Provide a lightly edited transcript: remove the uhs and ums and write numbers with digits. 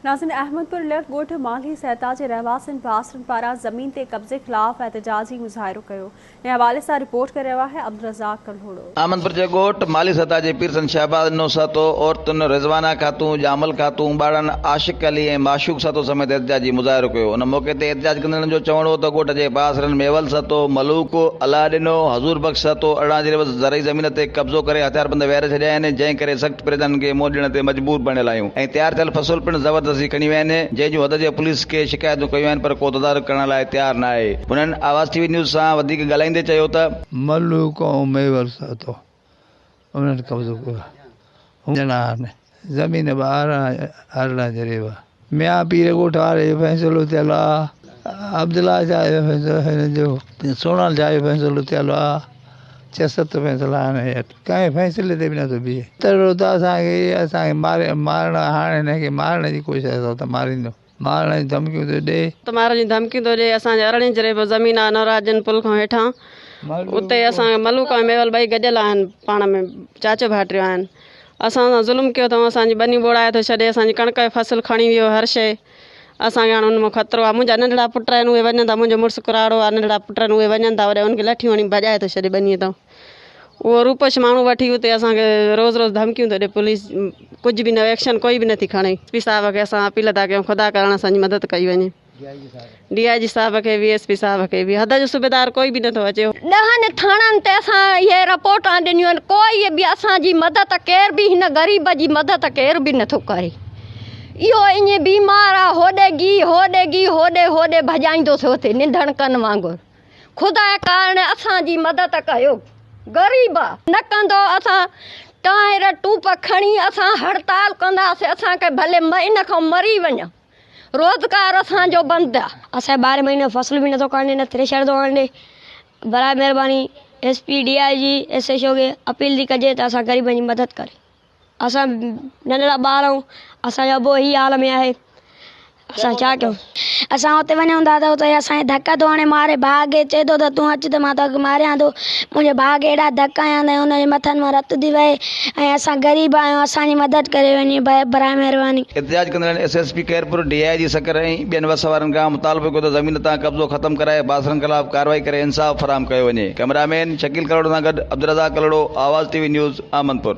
नाज़रीन, अहमदपुर लेफ्ट ॻोठ माली सहता जे रहवासियुनि बासरनि पारां ज़मीन ते कब्ज़े ख़िलाफ़ एहतजाजी मुज़ाहिरो कयो। इन हवाले सां रिपोर्ट करे रहियो आहे अब्दुल रज़ाक कल्होड़ो। अहमदपुर जे ॻोठ माली सहता जे पीरसन शहबाज नो सातो औरतुनि रिज़वाना खातून जामल खातून ॿारनि आशिक अली ऐं माशूक सातो समेत एहतजाजी मुज़ाहिरो कयो। उन मौक़े ते एहतजाज कंदड़नि जो चवणो हो त ॻोठ जे बासरनि मेवल सातो मलूक अलाडिनो हज़ूर बख़्श सातो अरड़ां ज़रई ज़मीन ते कब्ज़ो करे हथियारबंद वेहारे छॾिया आहिनि, जंहिं करे सख़्त परेशानियुनि खे मुंहुं ॾियण ते मजबूर बणियल आहियूं ऐं तयारु थियल फ़सुल पिणु ज़बरदस्ती खणी विया आहिनि, जंहिंजूं हद जे पुलिस खे शिकायतूं कयूं आहिनि पर को तदारुक करण लाइ तयारु न आहे। हुननि आवाज़ टीवी न्यूज़ सां वधीक ॻाल्हाईंदे चयो त मलूक ऐं मेवल सातो उन्हनि कब्ज़ो कयो ज़मीन अरड़ां जरेवा मियाँ पीर ॻोठ वारे जो फ़ैसिलो थियल आहे, अब्दुल्ला शाह जो फ़ैसिलो, सोनाल शाह जो फ़ैसिलो थियल आहे, 6-7 फ़ैसिला आहिनि, कंहिं फ़ैसिले ते बि नथो बीहे। तरो त असांखे मारण हाणे हिनखे मारण जी कोशिशि आहे त मारींदो, मारण जी धमकियूं थो ॾे, त मारण जी धमकियूं थो ॾे। असांजे अरड़ें जरेबो ज़मीन आहे नवराजन पुल खां हेठां, उते असांखे मलूक ऐं मेवल ॿई गॾियल आहिनि, पाण में चाचो भाइटियो आहिनि। असां सां ज़ुल्म कयो अथऊं, असांजी ॿनी ॿोड़ाए थो छॾे, असांजी कणिक जो फ़सुलु खणी वियो, हर शइ। असांखे हाणे हुन मां ख़तरो आहे। मुंहिंजा नंढड़ा पुट आहिनि, उहे वञनि था, मुंहिंजो मुड़ुसु कुराड़ो आहे, नंढड़ा पुट आहिनि, उहे वञनि था, वॾे उनखे लठियूं हणी भॼाए थो छॾे ॿनीअ तां। उहो रूपश माण्हू वठी उते असांखे रोज़ रोज़ धमकियूं थो ॾे, पुलिस कुझु बि न, एक्शन कोई बि नथी खणे। एसपी साहिब खे असां अपील था कयूं, ख़ुदा करण असांजी मदद कई वञे। DIG साहिब खे बि, SP साहिब खे बि, हद जो सूबेदार कोई बि नथो अचे। 10 थाणनि ते असां इहे रिपोर्टां ॾिनियूं आहिनि, कोई बि असांजी मदद, केर बि हिन ग़रीब जी मदद केर बि नथो करे। इहो ईअं बीमार आहे, होॾे भॼाईंदो थियो थिए निंधण कनि वांगुरु। ख़ुदा कारण असांजी मदद कयो, ग़रीब आहे, न कंदो असां टायर टूप खणी असां हड़ताल कंदासीं, असांखे भले इन खां मरी वञा, रोज़गार असांजो बंदि आहे। असां 12 महीने फसल बि नथो करणु ॾे, न थ्रेशर थो करणु ॾे। बराए महिरबानी SP DIG SHO खे अपील थी कजे त असां ग़रीबनि जी मदद करे। असां नंढड़ा ॿार आहियूं, असांजो अबो ही हाल में आहे, असां छा कयूं। असां हुते वञूं था त हुते असांखे धक्का थो हणे मारे, भाउ खे चए थो त तूं अच त मां तोखे मारियां थो। मुंहिंजे भाउ खे एॾा धक्का हणंदा आहियूं, हुनजे मथनि मां रत थी वहे, ऐं असां ग़रीब आहियूं, असांजी मदद करे वञे बराए महिरबानी। एहतजाज कंदड़नि SSP खैरपुर, DIG सकर ऐं ॿियनि वस वारनि खां मुतालबो कयो त ज़मीन तां कब्ज़ो ख़तमु कराए बासरनि ख़िलाफ़ कार्रवाई करे इंसाफ़ फराहम कयो वञे। कैमरामैन शकील कलोड़ो सां गॾु अब्दुल रज़ाक कलोड़ो, आवाज़ TV न्यूज़, अहमदपुर।